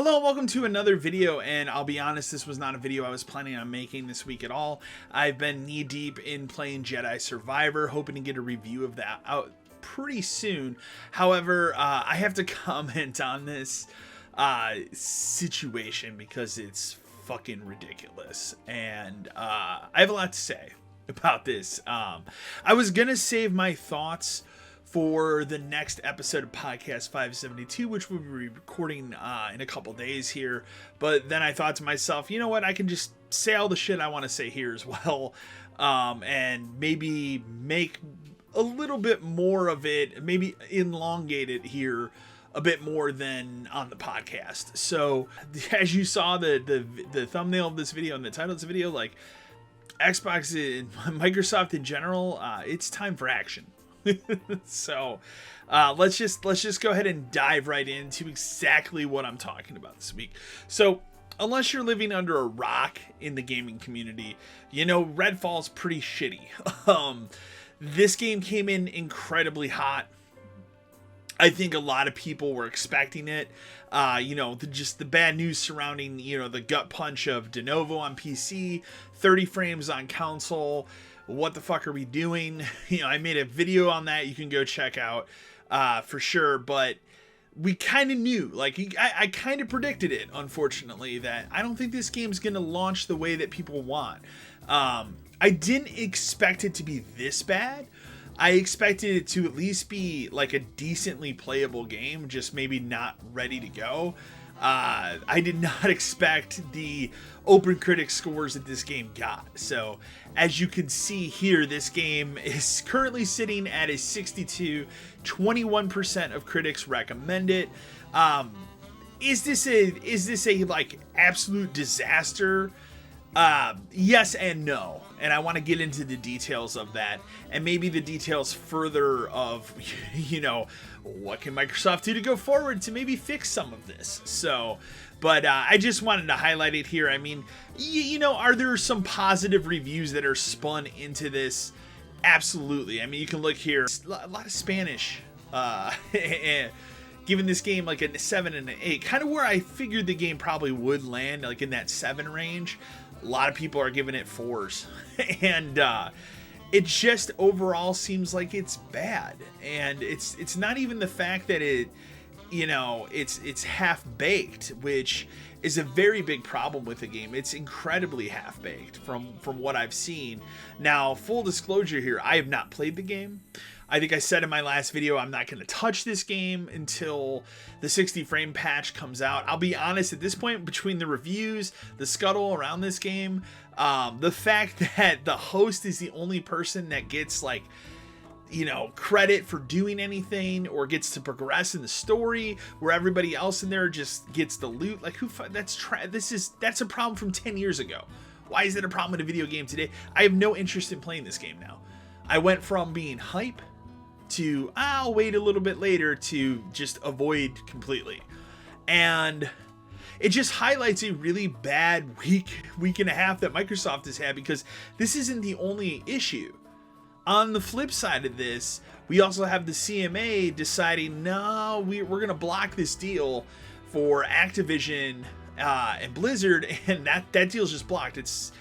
Hello and welcome to another video, and I'll be honest, this was not a video I was planning on making this week at all. I've been knee deep in playing Jedi Survivor, hoping to get a review of that out pretty soon. However, I have to comment on this situation because it's fucking ridiculous, and I have a lot to say about this. I was gonna save my thoughts for the next episode of Podcast 572, which we'll be recording in a couple days here. But then I thought to myself, you know what? I can just say all the shit I want to say here as well. And maybe make a little bit more of it, maybe elongate it here a bit more than on the podcast. So as you saw the thumbnail of this video and the title of this video, like Xbox and Microsoft in general, it's time for action. So let's just go ahead and dive right into exactly what I'm talking about this week. So unless you're living under a rock in the gaming community, you know Redfall's pretty shitty. This game came in incredibly hot. I think a lot of people were expecting it. Just the bad news surrounding, the gut punch of de novo on PC, 30 frames on console. What the fuck are we doing? I made a video on that you can go check out for sure, but we kind of knew, I kind of predicted it, unfortunately, that I don't think this game's going to launch the way that people want. I didn't expect it to be this bad. I expected it to at least be like a decently playable game, just maybe not ready to go. I did not expect the open critic scores that this game got. So as you can see here, this game is currently sitting at a 62, 21% of critics recommend it. Is this a like absolute disaster? Yes and no. And I want to get into the details of that, and maybe the details further of, what can Microsoft do to go forward to maybe fix some of this. So, but I just wanted to highlight it here. I mean, are there some positive reviews that are spun into this? Absolutely. I mean, you can look here, a lot of Spanish, giving this game like a 7 and an 8, kind of where I figured the game probably would land, like in that 7 range. A lot of people are giving it 4s, and it just overall seems like it's bad. And it's not even the fact that it's half baked, which is a very big problem with the game. It's incredibly half baked from what I've seen. Now, full disclosure here, I have not played the game. I think I said in my last video, I'm not going to touch this game until the 60 frame patch comes out. I'll be honest, at this point, between the reviews, the scuttle around this game, the fact that the host is the only person that gets credit for doing anything or gets to progress in the story, where everybody else in there just gets the loot. Like, that's a problem from 10 years ago. Why is it a problem in a video game today? I have no interest in playing this game now. I went from being hype to I'll wait a little bit later to just avoid completely. And it just highlights a really bad week and a half that Microsoft has had, because this isn't the only issue. On the flip side of this, we also have the CMA deciding, no, we're going to block this deal for Activision and Blizzard, and that deal's just blocked. It's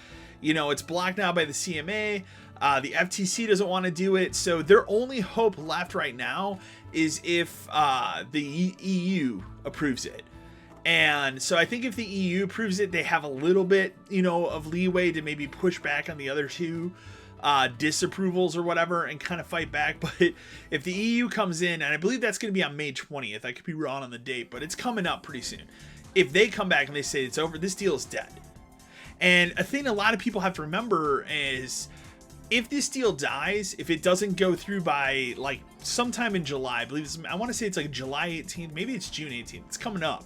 blocked now by the CMA. The FTC doesn't want to do it, so their only hope left right now is if the EU approves it. And so I think if the EU approves it, they have a little bit, of leeway to maybe push back on the other two disapprovals or whatever and kind of fight back. But if the EU comes in, and I believe that's going to be on May 20th, I could be wrong on the date, but it's coming up pretty soon. If they come back and they say it's over, this deal is dead. And a thing a lot of people have to remember is, if this deal dies, if it doesn't go through by sometime in July, I want to say it's like July 18th, maybe it's June 18th, it's coming up.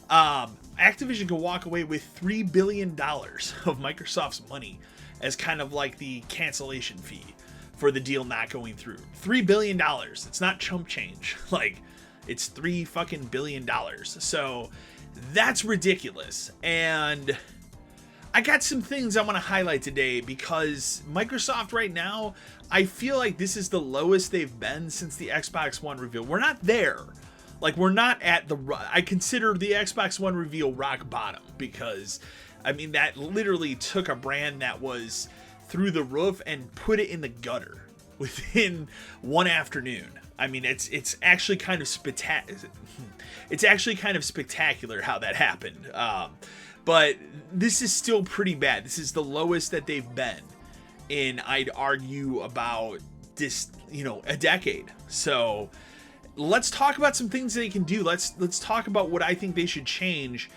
Activision can walk away with $3 billion of Microsoft's money as kind of like the cancellation fee for the deal not going through. $3 billion. It's not chump change. It's $3 fucking billion. So that's ridiculous. And I got some things I want to highlight today, because Microsoft right now, I feel like this is the lowest they've been since the Xbox One reveal. We're not there. Like, we're not at I consider the Xbox One reveal rock bottom, because I mean, that literally took a brand that was through the roof and put it in the gutter within one afternoon. I mean, it's actually kind of spectacular how that happened. But this is still pretty bad. This is the lowest that they've been in, I'd argue, about this, a decade. So let's talk about some things they can do. Let's talk about what I think they should change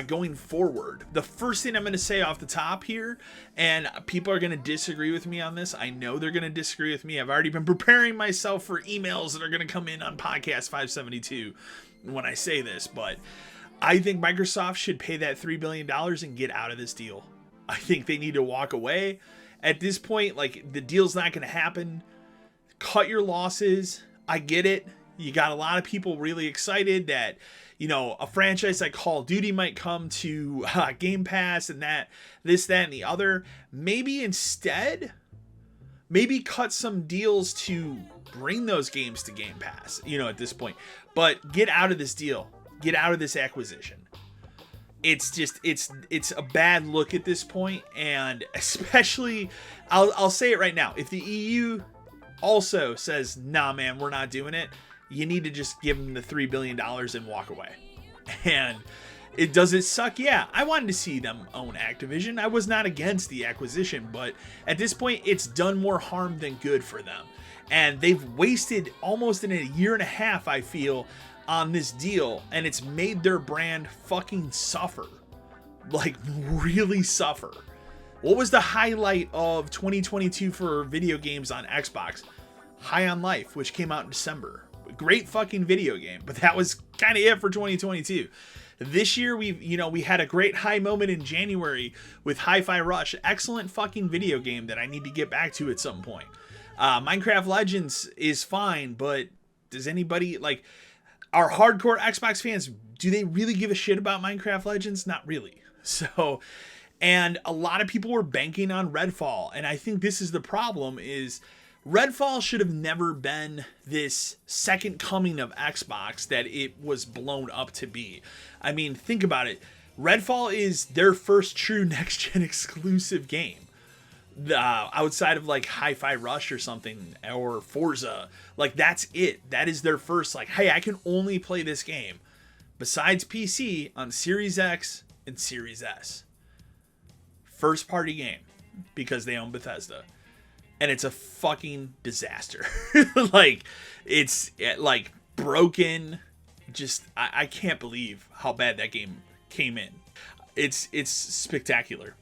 going forward. The first thing I'm going to say off the top here, and people are going to disagree with me on this. I know they're going to disagree with me. I've already been preparing myself for emails that are going to come in on podcast 572 when I say this, but I think Microsoft should pay that $3 billion and get out of this deal. I think they need to walk away. At this point, like, the deal's not going to happen. Cut your losses. I get it. You got a lot of people really excited that, a franchise like Call of Duty might come to Game Pass and that, and the other. Maybe instead, cut some deals to bring those games to Game Pass, at this point. But get out of this deal. Get out of this acquisition. It's just, it's a bad look at this point. And especially, I'll say it right now. If the EU also says, nah, man, we're not doing it, you need to just give them the $3 billion and walk away. And does it suck? Yeah, I wanted to see them own Activision. I was not against the acquisition, but at this point, it's done more harm than good for them. And they've wasted almost in a year and a half, I feel, on this deal, and it's made their brand fucking suffer. Like, really suffer. What was the highlight of 2022 for video games on Xbox? High on Life, which came out in December. Great fucking video game, but that was kind of it for 2022. This year, we had a great high moment in January with Hi-Fi Rush. Excellent fucking video game that I need to get back to at some point. Minecraft Legends is fine, but does anybody, like, our hardcore Xbox fans, do they really give a shit about Minecraft Legends? Not really. So, and a lot of people were banking on Redfall, and I think this is the problem, is Redfall should have never been this second coming of Xbox that it was blown up to be. I mean, think about it. Redfall is their first true next-gen exclusive game. Outside of like Hi-Fi Rush or something, or Forza. Like, that's it. That is their first, like, hey, I can only play this game besides PC on Series X and Series S. First party game, because they own Bethesda. And it's a fucking disaster. Like, it's like broken. Just, I can't believe how bad that game came in. It's spectacular.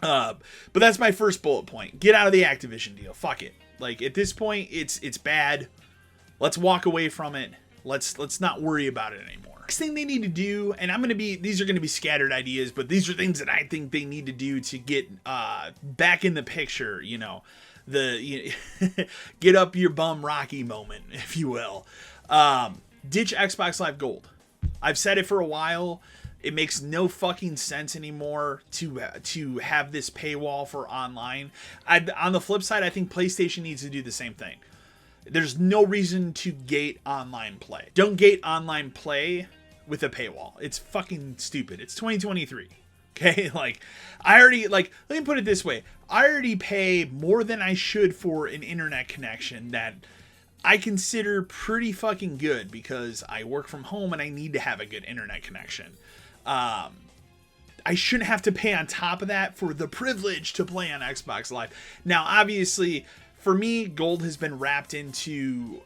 But that's my first bullet point. Get out of the Activision deal. Fuck it. Like, at this point, it's bad. Let's walk away from it. Let's not worry about it anymore. Next thing they need to do, and these are going to be scattered ideas, but these are things that I think they need to do to get back in the picture, get up your bum Rocky moment, if you will. Ditch Xbox Live Gold. I've said it for a while. It makes no fucking sense anymore to have this paywall for online. On the flip side, I think PlayStation needs to do the same thing. There's no reason to gate online play. Don't gate online play with a paywall. It's fucking stupid. It's 2023. Okay? Like, let me put it this way. I already pay more than I should for an internet connection that I consider pretty fucking good, because I work from home and I need to have a good internet connection. I shouldn't have to pay on top of that for the privilege to play on Xbox Live. Now, obviously, for me, Gold has been wrapped into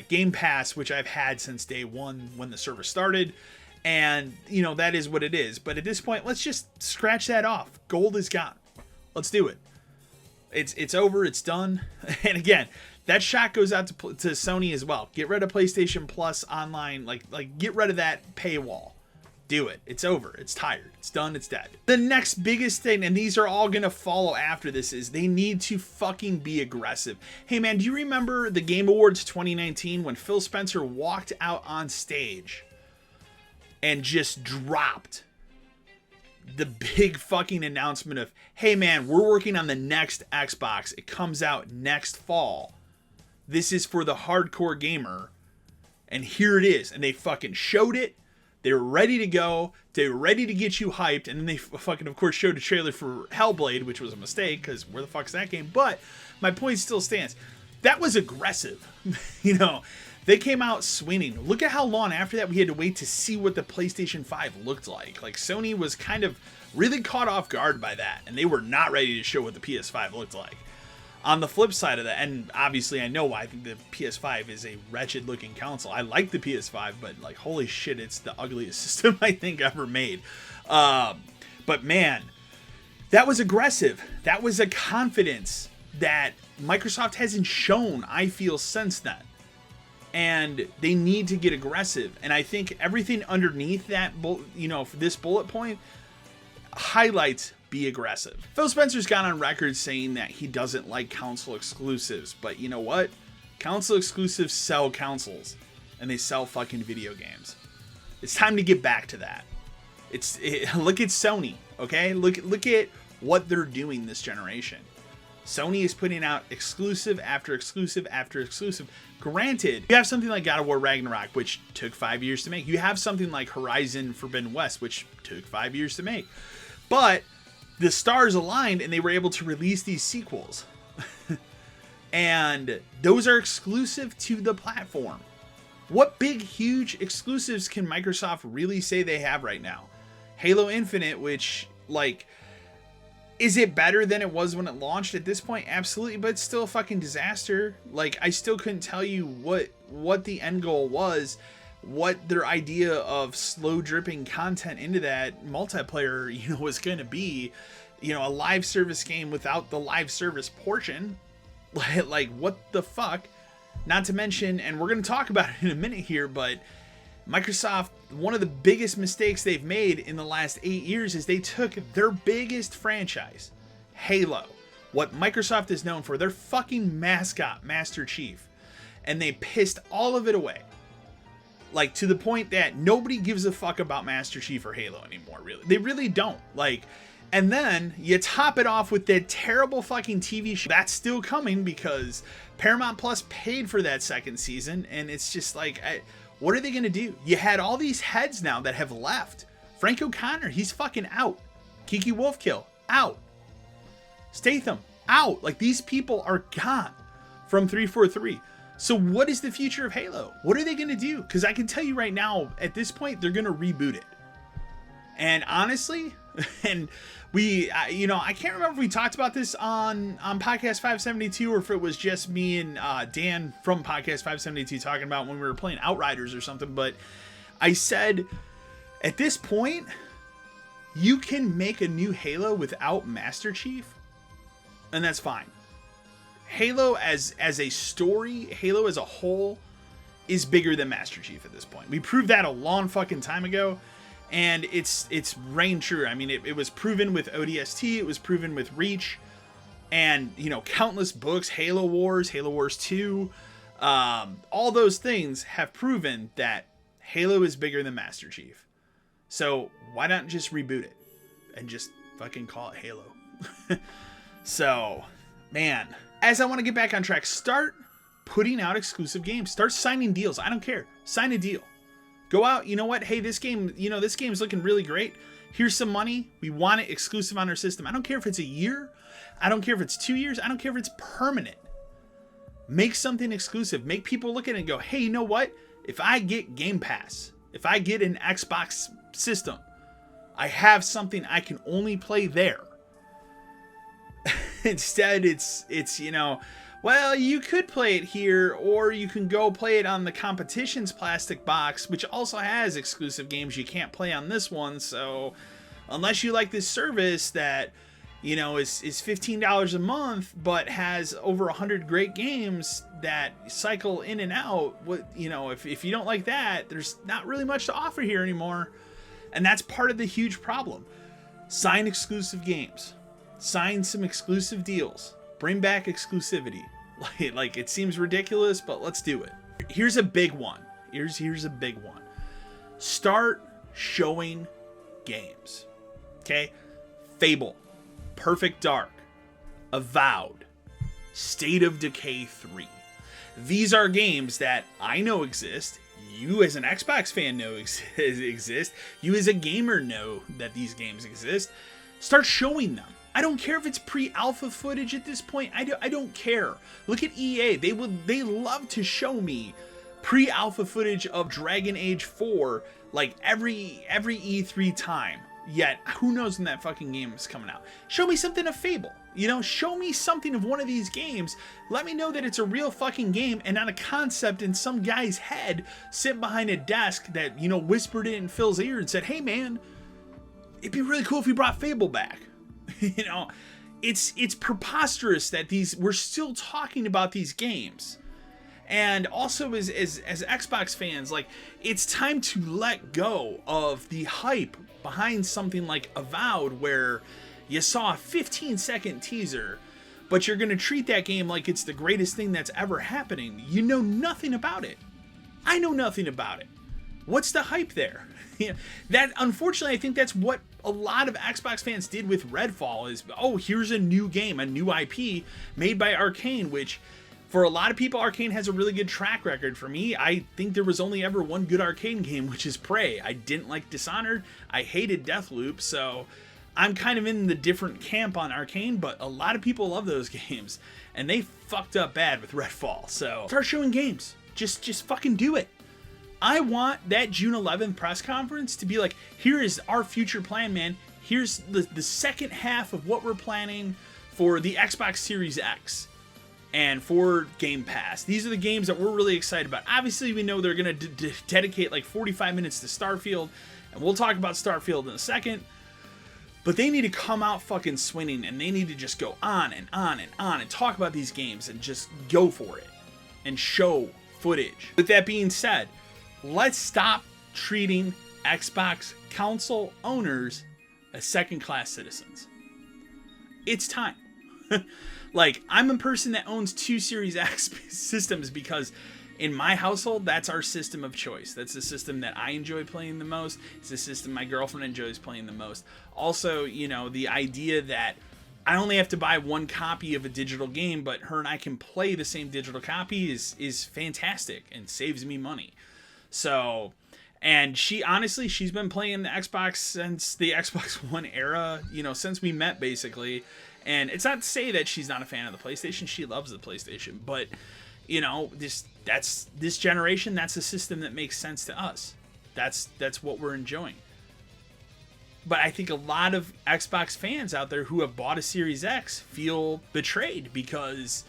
Game Pass, which I've had since day one when the service started. And, that is what it is. But at this point, let's just scratch that off. Gold is gone. Let's do it. It's over. It's done. And again, that shot goes out to Sony as well. Get rid of PlayStation Plus online. Like get rid of that paywall. Do it. It's over. It's tired. It's done. It's dead. The next biggest thing, and these are all going to follow after this, is they need to fucking be aggressive. Hey, man, do you remember the Game Awards 2019 when Phil Spencer walked out on stage and just dropped the big fucking announcement of, hey, man, we're working on the next Xbox. It comes out next fall. This is for the hardcore gamer. And here it is. And they fucking showed it. They were ready to go. They were ready to get you hyped. And then they fucking, of course, showed a trailer for Hellblade, which was a mistake, because where the fuck's that game? But my point still stands. That was aggressive. You know, they came out swinging. Look at how long after that we had to wait to see what the PlayStation 5 looked like. Like, Sony was kind of really caught off guard by that. And they were not ready to show what the PS5 looked like. On the flip side of that, and obviously I know why, I think the PS5 is a wretched looking console. I like the PS5, but like, holy shit, it's the ugliest system I think ever made. But man, that was aggressive. That was a confidence that Microsoft hasn't shown, I feel, since then. And they need to get aggressive. And I think everything underneath that, you know, for this bullet point highlights be aggressive. Phil Spencer's gone on record saying that he doesn't like console exclusives, but you know what? Console exclusives sell consoles, and they sell fucking video games. It's time to get back to that. Look at Sony, okay? Look at what they're doing this generation. Sony is putting out exclusive after exclusive after exclusive. Granted, you have something like God of War Ragnarok, which took 5 years to make. You have something like Horizon Forbidden West, which took 5 years to make. But the stars aligned and they were able to release these sequels. And those are exclusive to the platform. What big, huge exclusives can Microsoft really say they have right now? Halo Infinite, which, like, is it better than it was when it launched at this point? Absolutely, but it's still a fucking disaster. Like, I still couldn't tell you what the end goal was, what their idea of slow dripping content into that multiplayer, you know, was going to be. You know, a live service game without the live service portion. Like, what the fuck? Not to mention, and we're going to talk about it in a minute here, but Microsoft, one of the biggest mistakes they've made in the last 8 years is they took their biggest franchise, Halo, what Microsoft is known for, their fucking mascot, Master Chief, and they pissed all of it away. Like, to the point that nobody gives a fuck about Master Chief or Halo anymore, really. They really don't. Like, and then you top it off with that terrible fucking TV show that's still coming because Paramount Plus paid for that second season. And it's just like, what are they going to do? You had all these heads now that have left. Frank O'Connor, he's fucking out. Kiki Wolfkill, out. Statham, out. Like, these people are gone from 343. So what is the future of Halo? What are they going to do? Because I can tell you right now, at this point, they're going to reboot it. And honestly, and we, you know, I can't remember if we talked about this on Podcast 572 or if it was just me and Dan from Podcast 572 talking about when we were playing Outriders or something. But I said, at this point, you can make a new Halo without Master Chief, and that's fine. Halo as a story, Halo as a whole, is bigger than Master Chief at this point. We proved that a long fucking time ago. And it's reigned true. I mean, it was proven with ODST. It was proven with Reach. And, you know, countless books, Halo Wars 2. All those things have proven that Halo is bigger than Master Chief. So why not just reboot it? And just fucking call it Halo. So, man. As I want to get back on track, start putting out exclusive games. Start signing deals. I don't care. Sign a deal. Go out, you know what? Hey, this game, you know, this game's looking really great. Here's some money. We want it exclusive on our system. I don't care if it's a year. I don't care if it's 2 years. I don't care if it's permanent. Make something exclusive. Make people look at it and go, hey, you know what? If I get Game Pass, if I get an Xbox system, I have something I can only play there. Instead, it's, you know, well, you could play it here, or you can go play it on the competition's plastic box, which also has exclusive games you can't play on this one. So unless you like this service that, you know, is $15 a month, but has over 100 great games that cycle in and out, what, you know, if you don't like that, there's not really much to offer here anymore. And that's part of the huge problem. Sign exclusive games. Sign some exclusive deals. Bring back exclusivity. Like it seems ridiculous, but let's do it. Here's a big one. Here's a big one. Start showing games. Okay? Fable, Perfect Dark, Avowed, State of Decay 3. These are games that I know exist, you as an Xbox fan know exist. You as a gamer know that these games exist. Start showing them. I don't care if it's pre-alpha footage at this point. I don't care. Look at EA. They love to show me pre-alpha footage of Dragon Age 4 like every E3 time. Yet, who knows when that fucking game is coming out? Show me something of Fable. You know, show me something of one of these games. Let me know that it's a real fucking game and not a concept in some guy's head sitting behind a desk that, you know, whispered it in Phil's ear and said, hey man, it'd be really cool if we brought Fable back. You know, it's preposterous that we're still talking about these games. And also as Xbox fans, like, it's time to let go of the hype behind something like Avowed, where you saw a 15-second teaser, but you're going to treat that game like it's the greatest thing that's ever happening. You know nothing about it. I know nothing about it. What's the hype there? You know, that, unfortunately, I think that's what a lot of Xbox fans did with Redfall is, oh, here's a new game, a new IP made by Arcane, which for a lot of people, Arcane has a really good track record. For me, I think there was only ever one good Arcane game, which is Prey. I didn't like Dishonored. I hated Deathloop, so I'm kind of in the different camp on Arcane, but a lot of people love those games, and they fucked up bad with Redfall. So start showing games. Just fucking do it. I want that June 11th press conference to be like, here is our future plan, man. Here's the second half of what we're planning for the Xbox Series X and for Game Pass. These are the games that we're really excited about. Obviously, we know they're going to dedicate like 45 minutes to Starfield, and we'll talk about Starfield in a second. But they need to come out fucking swinging, and they need to just go on and on and on and talk about these games and just go for it and show footage. With that being said, let's stop treating Xbox console owners as second-class citizens. It's time. Like, I'm a person that owns 2 Series X systems because in my household, that's our system of choice. That's the system that I enjoy playing the most. It's the system my girlfriend enjoys playing the most. Also, you know, the idea that I only have to buy one copy of a digital game, but her and I can play the same digital copy is fantastic and saves me money. So, and she's been playing the Xbox since the Xbox One era, you know, since we met basically. And it's not to say that she's not a fan of the PlayStation. She loves the PlayStation, but you know, this generation, that's a system that makes sense to us. That's what we're enjoying. But I think a lot of Xbox fans out there who have bought a Series X feel betrayed because,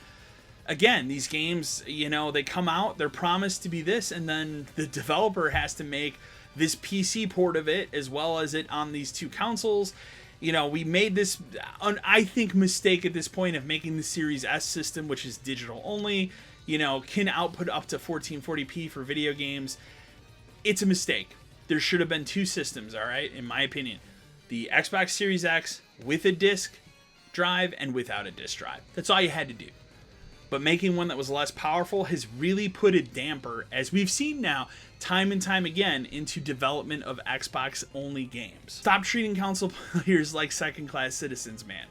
again, these games, you know, they come out, they're promised to be this, and then the developer has to make this PC port of it as well as it on these 2 consoles. You know, we made this, I think, mistake at this point of making the Series S system, which is digital only, you know, can output up to 1440p for video games. It's a mistake. There should have been 2 systems, all right, in my opinion. The Xbox Series X with a disc drive and without a disc drive. That's all you had to do. But making one that was less powerful has really put a damper, as we've seen now, time and time again, into development of Xbox-only games. Stop treating console players like second-class citizens, man.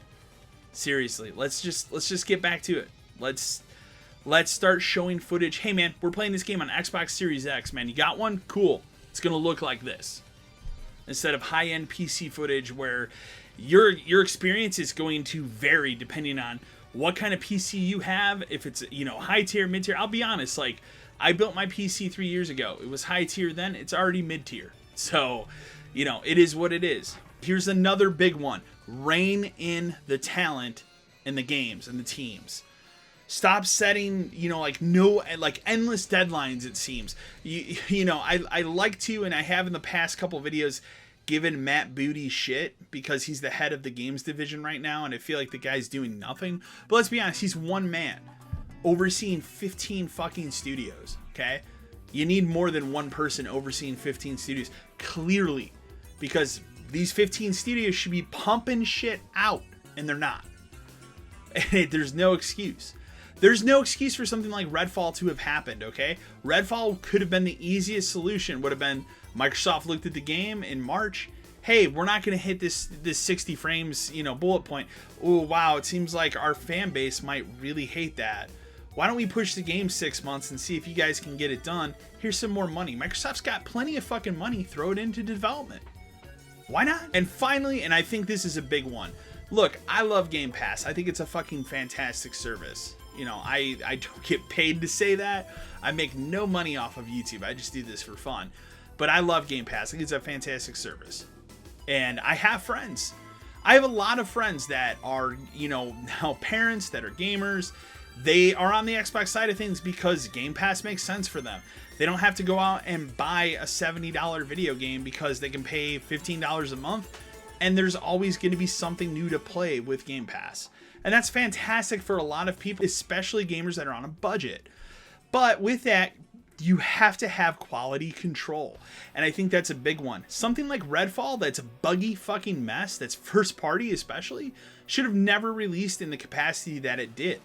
Seriously, let's just get back to it. Let's start showing footage. Hey, man, we're playing this game on Xbox Series X, man. You got one? Cool. It's gonna look like this. Instead of high-end PC footage where your experience is going to vary depending on what kind of PC you have. If it's, you know, high tier, mid tier. I'll be honest, like, I built my PC 3 years ago. It was high tier then. It's already mid tier. So, you know, it is what it is. Here's another big one. Rein in the talent in the games and the teams. Stop setting, you know, like endless deadlines, it seems. You know, I like to, and I have in the past couple videos, given Matt Booty shit because he's the head of the games division right now, and I feel like the guy's doing nothing. But let's be honest, he's one man overseeing 15 fucking studios, okay? You need more than one person overseeing 15 studios, clearly, because these 15 studios should be pumping shit out, and they're not. There's no excuse. There's no excuse for something like Redfall to have happened, okay? Redfall could have been the easiest solution, would have been Microsoft looked at the game in March. Hey, we're not going to hit this 60 frames, you know, bullet point. Oh, wow, it seems like our fan base might really hate that. Why don't we push the game 6 months and see if you guys can get it done? Here's some more money. Microsoft's got plenty of fucking money. Throw it into development. Why not? And finally, and I think this is a big one. Look, I love Game Pass. I think it's a fucking fantastic service. You know, I don't get paid to say that. I make no money off of YouTube. I just do this for fun. But I love Game Pass. I think it's a fantastic service. And I have friends. I have a lot of friends that are, you know, now parents that are gamers. They are on the Xbox side of things because Game Pass makes sense for them. They don't have to go out and buy a $70 video game because they can pay $15 a month. And there's always going to be something new to play with Game Pass. And that's fantastic for a lot of people, especially gamers that are on a budget. But with that, you have to have quality control. And I think that's a big one. Something like Redfall, that's a buggy fucking mess, that's first party especially, should have never released in the capacity that it did.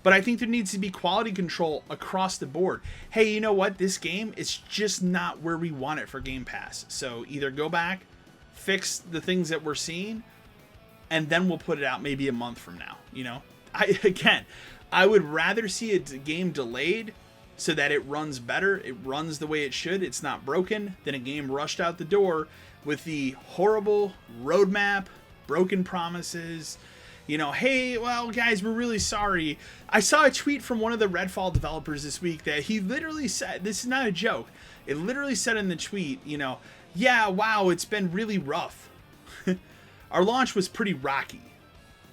But I think there needs to be quality control across the board. Hey, you know what? This game is just not where we want it for Game Pass. So either go back, fix the things that we're seeing, and then we'll put it out maybe a month from now. You know, I would rather see a game delayed so that it runs better, it runs the way it should, it's not broken, than a game rushed out the door with the horrible roadmap, broken promises. You know, hey, well, guys, we're really sorry. I saw a tweet from one of the Redfall developers this week that he literally said, this is not a joke, it literally said in the tweet, you know, yeah, wow, it's been really rough. Our launch was pretty rocky.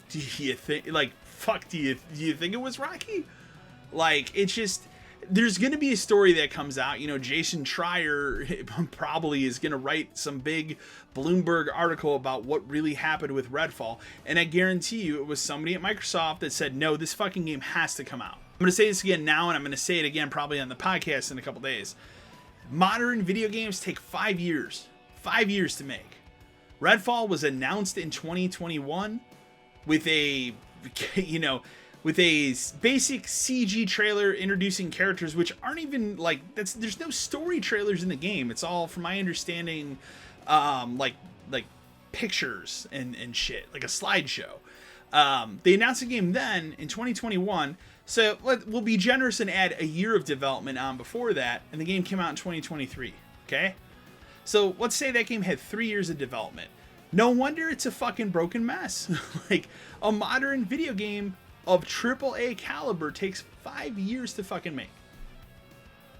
Do you think, like, fuck, do you think it was rocky? Like, it's just, there's going to be a story that comes out. You know, Jason Schreier probably is going to write some big Bloomberg article about what really happened with Redfall. And I guarantee you it was somebody at Microsoft that said, no, this fucking game has to come out. I'm going to say this again now, and I'm going to say it again probably on the podcast in a couple days. Modern video games take 5 years. 5 years to make. Redfall was announced in 2021 with a, you know, with a basic CG trailer introducing characters which aren't even like, there's no story trailers in the game. It's all, from my understanding, like pictures and shit, like a slideshow. They announced the game then in 2021, so we'll be generous and add a year of development on before that, and the game came out in 2023. Okay, so let's say that game had 3 years of development. No wonder it's a fucking broken mess. Like, a modern video game of AAA caliber takes 5 years to fucking make.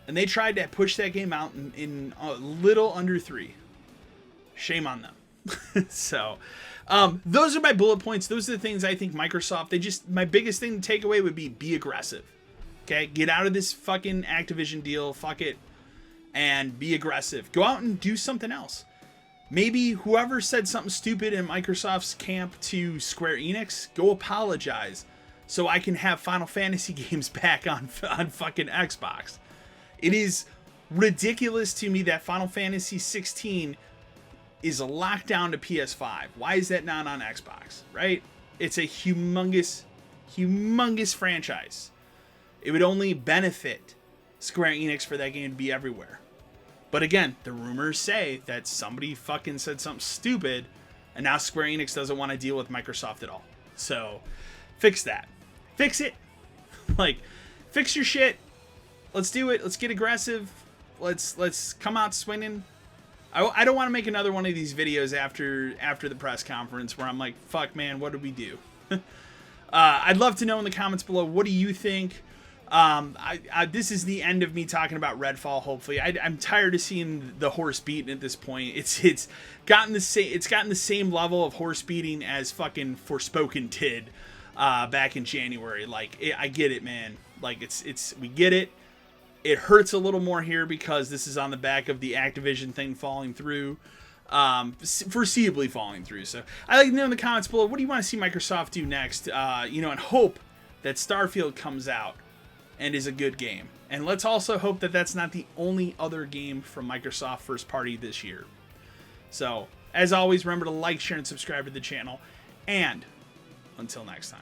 And they tried to push that game out in a little under 3. Shame on them. So, those are my bullet points. Those are the things I think Microsoft, my biggest thing to take away would be aggressive. Okay? Get out of this fucking Activision deal. Fuck it. And be aggressive. Go out and do something else. Maybe whoever said something stupid in Microsoft's camp to Square Enix, go apologize so I can have Final Fantasy games back on fucking Xbox. It is ridiculous to me that Final Fantasy 16 is locked down to PS5. Why is that not on Xbox, right? It's a humongous franchise. It would only benefit Square Enix for that game to be everywhere. But again, the rumors say that somebody fucking said something stupid, and now Square Enix doesn't want to deal with Microsoft at all. So, fix that. Fix it. Like, fix your shit. Let's do it. Let's get aggressive. Let's come out swinging. I don't want to make another one of these videos after the press conference where I'm like, fuck, man, what did we do? I'd love to know in the comments below, what do you think? This is the end of me talking about Redfall. Hopefully, I'm tired of seeing the horse beating at this point. It's gotten the same level of horse beating as fucking Forspoken did back in January. Like, I get it, man. Like, we get it. It hurts a little more here because this is on the back of the Activision thing falling through, foreseeably falling through. So I'd like to know in the comments below, what do you want to see Microsoft do next? And hope that Starfield comes out and is a good game. And let's also hope that that's not the only other game from Microsoft first party this year. So, as always, remember to like, share, and subscribe to the channel. And until next time.